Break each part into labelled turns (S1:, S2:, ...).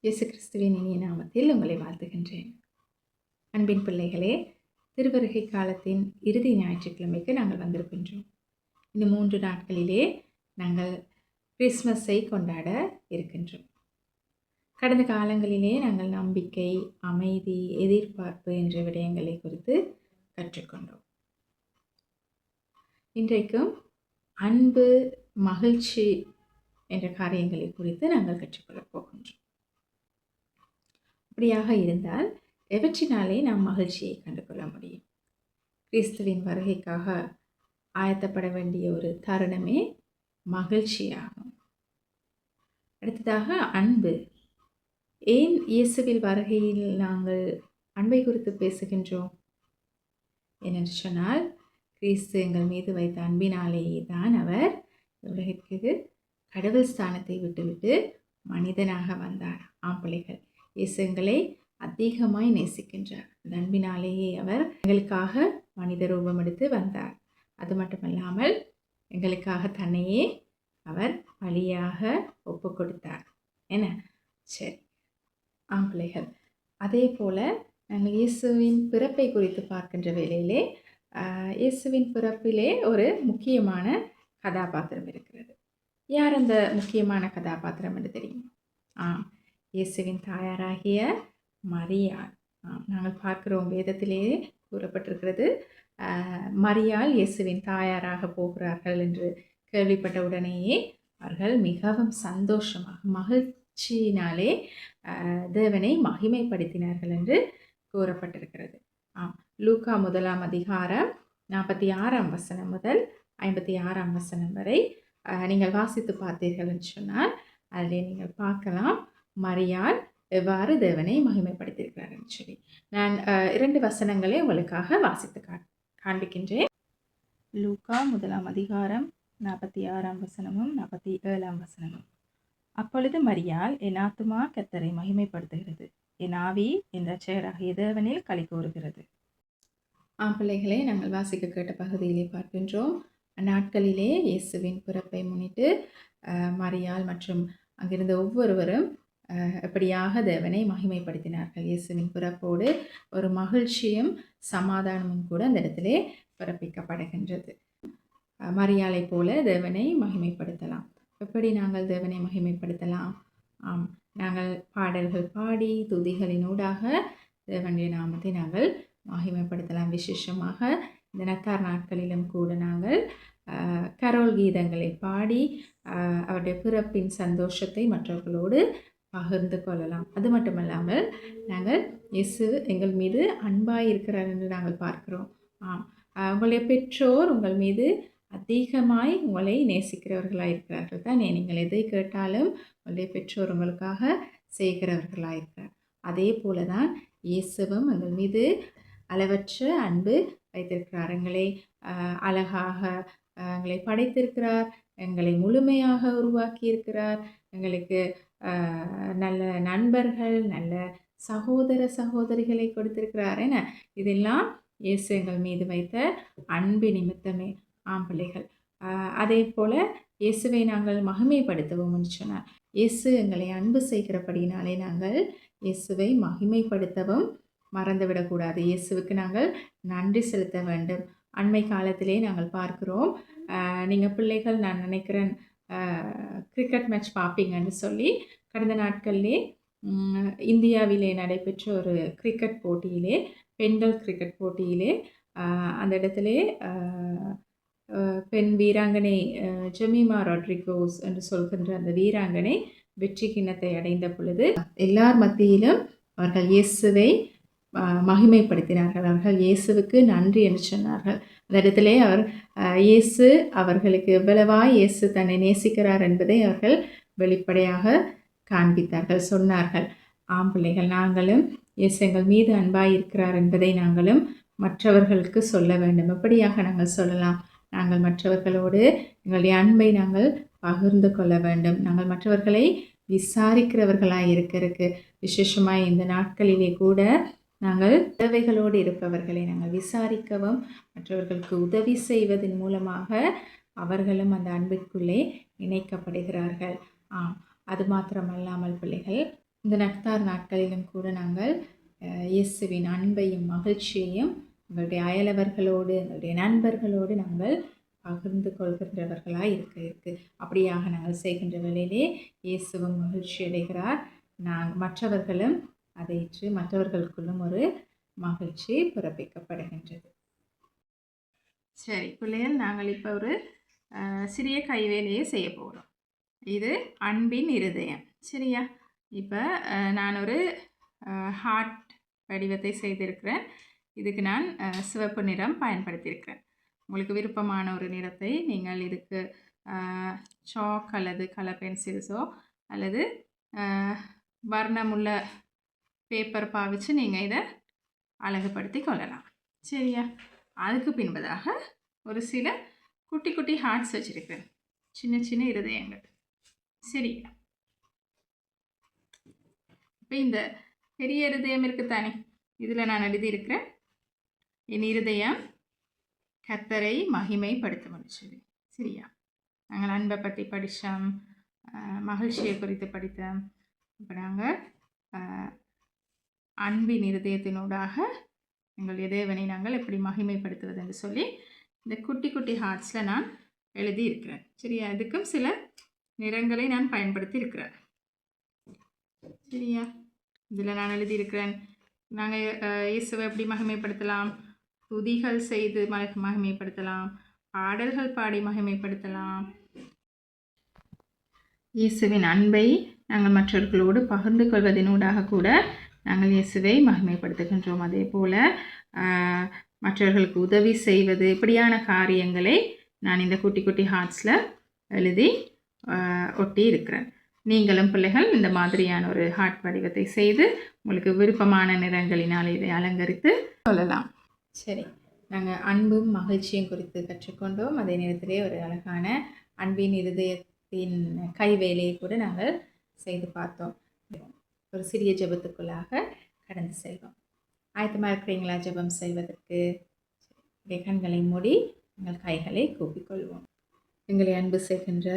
S1: இயேசு கிறிஸ்துவின் இனிய நாமத்தில் உங்களை வாழ்த்துகின்றேன். அன்பின் பிள்ளைகளே, திருவருகை காலத்தின் இறுதி ஞாயிற்றுக்கிழமைக்கு நாங்கள் வந்திருக்கின்றோம். இன்னும் 3 நாட்களிலே நாங்கள் கிறிஸ்மஸை கொண்டாட இருக்கின்றோம். கடந்த காலங்களிலே நாங்கள் நம்பிக்கை, அமைதி, எதிர்பார்ப்பு என்ற விடயங்களை குறித்து கற்றுக்கொண்டோம். இன்றைக்கும் அன்பு, மகிழ்ச்சி என்ற காரியங்களை குறித்து நாங்கள் கற்றுக்கொள்ளப் போகின்றோம். அப்படியாக இருந்தால் எவற்றினாலே நாம் மகிழ்ச்சியை கண்டுகொள்ள முடியும்? கிறிஸ்துவின் வருகைக்காக ஆயத்தப்பட வேண்டிய ஒரு தருணமே மகிழ்ச்சியாகும். அடுத்ததாக அன்பு. ஏன் இயேசுவில் வருகையில் நாங்கள் அன்பை குறித்து பேசுகின்றோம்? ஏனென்று சொன்னால், கிறிஸ்து எங்கள் மீது வைத்த அன்பினாலேயே தான் அவர் உலகிற்கு கடவுள் ஸ்தானத்தை விட்டுவிட்டு மனிதனாக வந்தார். பிள்ளைகள், இயேசு எங்களை அதிகமாய் நேசிக்கின்றார். அந்த அன்பினாலேயே அவர் எங்களுக்காக மனித ரூபம் எடுத்து வந்தார். அது மட்டுமல்லாமல் எங்களுக்காக தன்னையே அவர் பலியாக ஒப்பு கொடுத்தார். என்ன சரி பிள்ளைகள், அதே போல் நாங்கள் இயேசுவின் பிறப்பை குறித்து பார்க்கின்ற வேளையிலே இயேசுவின் பிறப்பிலே ஒரு முக்கியமான கதாபாத்திரம் இருக்கிறது. யார் அந்த முக்கியமான கதாபாத்திரம் என்று தெரியும்? இயேசுவின் தாயாராகிய மரியாள். நாங்கள் பார்க்கிறோம், வேதத்திலே கூறப்பட்டிருக்கிறது, மரியாள் இயேசுவின் தாயாராக போகிறார்கள் என்று கேள்விப்பட்ட உடனேயே அவர்கள் மிகவும் சந்தோஷமாக மகிழ்ச்சியினாலே தேவனை மகிமைப்படுத்தினார்கள் என்று கூறப்பட்டிருக்கிறது. லூக்கா 1 அதிகாரம் 46 வசனம் முதல் 56 வசனம் வரை நீங்கள் வாசித்து பார்த்தீர்கள் என்று சொன்னால் அதிலே நீங்கள் பார்க்கலாம் மரியாள் எவ்வாறு தேவனை மகிமைப்படுத்தியிருக்கிறார் என்று சொல்லி. நான் 2 வசனங்களை உங்களுக்காக வாசித்து காண்பிக்கின்றேன். லூக்கா 1 அதிகாரம் 46 வசனமும் 47 வசனமும். அப்பொழுது மரியாள், என் ஆத்துமா கர்த்தரை மகிமைப்படுத்துகிறது, என் ஆவி என் இரட்சகராகிய தேவனில் களி கூறுகிறது. பிள்ளைகளே, நாங்கள் வாசிக்க கேட்ட பகுதியிலே பார்க்கின்றோம், அந்நாட்களிலே இயேசுவின் பிறப்பை முன்னிட்டு மரியாள் மற்றும் அங்கிருந்த ஒவ்வொருவரும் எப்படியாக தேவனை மகிமைப்படுத்தினார்கள். இயேசுவின் பிறப்போடு ஒரு மகிழ்ச்சியும் சமாதானமும் கூட அந்த இடத்திலே பிறப்பிக்கப்படுகின்றது. மரியாளை போல தேவனை மகிமைப்படுத்தலாம். எப்படி நாங்கள் தேவனை மகிமைப்படுத்தலாம்? நாங்கள் பாடல்கள் பாடி துதிகளினூடாக தேவனுடைய நாமத்தை நாங்கள் மகிமைப்படுத்தலாம். விசேஷமாக இந்த நத்தார் நாட்களிலும் கூட நாங்கள் கரோல் கீதங்களை பாடி அவருடைய பிறப்பின் சந்தோஷத்தை மற்றவர்களோடு பகிர்ந்து கொள்ளலாம். அது மட்டுமல்லாமல் நாங்கள் இயேசு எங்கள் மீது அன்பாய் இருக்கிறார் என்று நாங்கள் பார்க்கிறோம். உங்களுடைய பெற்றோர் உங்கள் மீது அதிகமாய் உங்களை நேசிக்கிறவர்களாக இருக்கிறார்கள் தான். நீங்கள் எதை கேட்டாலும் உங்களுடைய பெற்றோர் உங்களுக்காக செய்கிறவர்களாக இருக்கிறார். அதே போல தான் இயேசுவும் எங்கள் மீது அளவற்ற அன்பு வைத்திருக்கிறார். எங்களை அழகாக எங்களை படைத்திருக்கிறார், எங்களை முழுமையாக உருவாக்கி இருக்கிறார், எங்களுக்கு நல்ல நண்பர்கள், நல்ல சகோதர சகோதரிகளை கொடுத்திருக்கிறார். என இதெல்லாம் இயேசு எங்கள் மீது வைத்த அன்பு நிமித்தமே. பிள்ளைகள், அதே போல் இயேசுவை நாங்கள் மகிமைப்படுத்துவோம் என்று சொன்னார். இயேசு எங்களை அன்பு செய்கிறபடினாலே நாங்கள் இயேசுவை மகிமைப்படுத்தவும் மறந்துவிடக்கூடாது. இயேசுவுக்கு நாங்கள் நன்றி செலுத்த வேண்டும். அண்மை காலத்திலே நாங்கள் பார்க்கிறோம், நீங்கள் பிள்ளைகள் நான் நினைக்கிறேன் கிரிக்கெட் மேட்ச் பார்ப்பீங்கன்னு சொல்லி கடந்த நாட்களிலே இந்தியாவிலே நடைபெற்ற ஒரு கிரிக்கெட் போட்டியிலே, பெண்கள் கிரிக்கெட் போட்டியிலே அந்த இடத்திலே பெண் வீராங்கனை ஜெமிமா ராட்ரிகோஸ் என்று சொல்கின்ற அந்த வீராங்கனை வெற்றி கிண்ணத்தை அடைந்த பொழுது எல்லார் மத்தியிலும் அவர்கள் இயேசுவை மகிமைப்படுத்தினார்கள். அவர்கள் இயேசுவுக்கு நன்றி என்று சொன்னார்கள். அந்த இடத்திலே அவர் இயேசு அவர்களுக்கு எவ்வளவாய் இயேசு தன்னை நேசிக்கிறார் என்பதை அவர்கள் வெளிப்படையாக காண்பித்தார்கள், சொன்னார்கள். பிள்ளைகள், நாங்களும் இயேசு எங்கள் மீது அன்பாய் இருக்கிறார் என்பதை நாங்களும் மற்றவர்களுக்கு சொல்ல வேண்டும். எப்படியாக நாங்கள் சொல்லலாம்? நாங்கள் மற்றவர்களோடு எங்களுடைய அன்பை நாங்கள் பகிர்ந்து கொள்ள வேண்டும். நாங்கள் மற்றவர்களை விசாரிக்கிறவர்களாய் இருக்கிறதுக்கு, விசேஷமாக இந்த நாட்களிலே கூட நாங்கள் தேவைகளோடு இருப்பவர்களை நாங்கள் விசாரிக்கவும் மற்றவர்களுக்கு உதவி செய்வதன் மூலமாக அவர்களும் அந்த அன்பிற்குள்ளே இணைக்கப்படுகிறார்கள். அது மாத்திரமல்லாமல் பிள்ளைகள், இந்த நஃப்தார் நாட்களிலும் கூட நாங்கள் இயேசுவின் அன்பையும் மகிழ்ச்சியையும் எங்களுடைய அயலவர்களோடு எங்களுடைய நண்பர்களோடு நாங்கள் பகிர்ந்து கொள்கின்றவர்களாக இருக்கு. அப்படியாக நாங்கள் செய்கின்ற வேளையிலே இயேசுவும் மகிழ்ச்சி அடைகிறார். மற்றவர்களும் அதைற்று மற்றவர்களுக்குள்ளும் ஒரு மகிழ்ச்சி பிறப்பிக்கப்படுகின்றது. சரி பிள்ளைகள், நாங்கள் இப்போ ஒரு சிறிய கைவேலையை செய்ய போகிறோம். இது அன்பின் இருதயம். சரியா? இப்போ நான் ஒரு ஹார்ட் வடிவத்தை செய்திருக்கிறேன். இதுக்கு நான் சிவப்பு நிறம் பயன்படுத்தியிருக்கிறேன். உங்களுக்கு விருப்பமான ஒரு நிறத்தை நீங்கள் இதுக்கு சாக் அல்லது கலர் பென்சில்ஸோ அல்லது வர்ணமுள்ள பேப்பர் பாவிச்சு நீங்கள் இதை அழகுபடுத்தி கொள்ளலாம். சரியா? அதுக்கு பின்பதாக ஒரு சில குட்டி குட்டி ஹார்ட்ஸ் வச்சுருக்கிறேன், சின்ன சின்ன இருதயங்கள். சரி, இப்போ இந்த பெரிய இருதயம் இருக்குத்தானே, இதில் நான் எழுதியிருக்கிறேன், என் இருதயம் கர்த்தரை மகிமைப்படுத்தும் சொல்லி. சரியா? நாங்கள் அன்பை பற்றி படித்தோம், மகிழ்ச்சியை குறித்து படித்தோம். இப்போ நாங்கள் அன்பின் இருதயத்தினூடாக எங்களுடைய தேவனை நாங்கள் எப்படி மகிமைப்படுத்துவது என்று சொல்லி இந்த குட்டி குட்டி ஹார்ட்ஸில் நான் எழுதி இருக்கிறேன். சரியா? இதுக்கும் சில நிறங்களை நான் பயன்படுத்தி இருக்கிறேன். சரியா? இதில் நான் எழுதியிருக்கிறேன், நாங்கள் இயேசுவை எப்படி மகிமைப்படுத்தலாம், துதிகள் செய்து மகிமைப்படுத்தலாம், பாடல்கள் பாடி மகிமைப்படுத்தலாம். இயேசுவின் அன்பை நாங்கள் மற்றவர்களோடு பகிர்ந்து கொள்வதனூடாக கூட நாங்கள் இயேசுவை மகிமைப்படுத்துகின்றோம். அதே போல் மற்றவர்களுக்கு உதவி செய்வது, இப்படியான காரியங்களை நான் இந்த குட்டி குட்டி ஹார்ட்ஸில் எழுதி ஒட்டி இருக்கிறேன். நீங்களும் பிள்ளைகள் இந்த மாதிரியான ஒரு ஹார்ட் வடிவத்தை செய்து உங்களுக்கு விருப்பமான நிறங்களினால் இதை அலங்கரித்து சொல்லலாம். சரி, நாங்கள் அன்பும் மகிழ்ச்சியும் குறித்து கற்றுக்கொண்டோம். அதே நேரத்திலே ஒரு அழகான அன்பின் இருதயத்தின் கைவேலையை கூட நாங்கள் செய்து பார்த்தோம். ஒரு சிறிய ஜெபத்துக்குள்ளாக கடந்து செல்வோம். ஆயத்தமாக இருக்கிறீங்களா ஜெபம் செய்வதற்கு? கண்களை மூடி எங்கள் கைகளை கூப்பிக்கொள்வோம். எங்களை அன்பு செய்கின்ற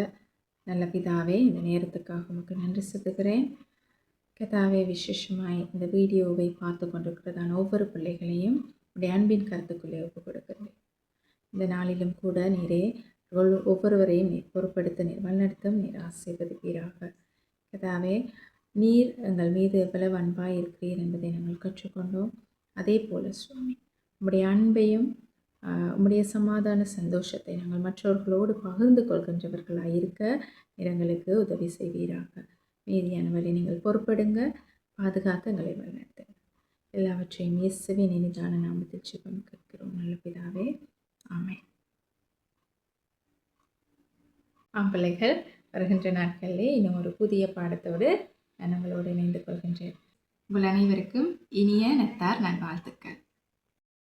S1: நல்ல பிதாவே, இந்த நேரத்துக்காக உங்களுக்கு நன்றி செலுத்துகிறேன். கதாவே, விசேஷமாய் இந்த வீடியோவை பார்த்து கொண்டிருக்கிறதான ஒவ்வொரு பிள்ளைகளையும் உடைய அன்பின் கருத்துக்குள்ளே ஒப்புக் கொடுக்கிறேன். இந்த நாளிலும் கூட நீரே ஒவ்வொருவரையும் நீர் பொறுப்படுத்த, நீர் வழிநடத்தும், நீர் ஆசீர்வதிப்பீராக. கதாவே, நீர் எங்கள் மீது எவ்வளவு அன்பாய் இருக்கிறீர் என்பதை நாங்கள் கற்றுக்கொண்டோம். அதே போல் சுவாமி, உம்முடைய அன்பையும் உம்முடைய சமாதான சந்தோஷத்தை நாங்கள் மற்றவர்களோடு பகிர்ந்து கொள்கின்றவர்களாக இருக்க எங்களுக்கு உதவி செய்வீராக. மீதியானவரை நீங்கள் பொறுப்படுங்க, பாதுகாத்து எங்களை வழிநடத்துங்க. எல்லாவற்றையும் இயேசுவின் இனிதான நாமத்தில் ஜெபம் கேட்கிறோம் நல்ல பிதாவே, ஆமென். பிள்ளைகள், வருகின்ற நாட்களிலே இன்னும் ஒரு புதிய பாடத்தோடு நான் உங்களோடு இணைந்து கொள்கின்றேன். உங்கள் அனைவருக்கும் இனிய நத்தார் நல்வாழ்த்துக்கள்.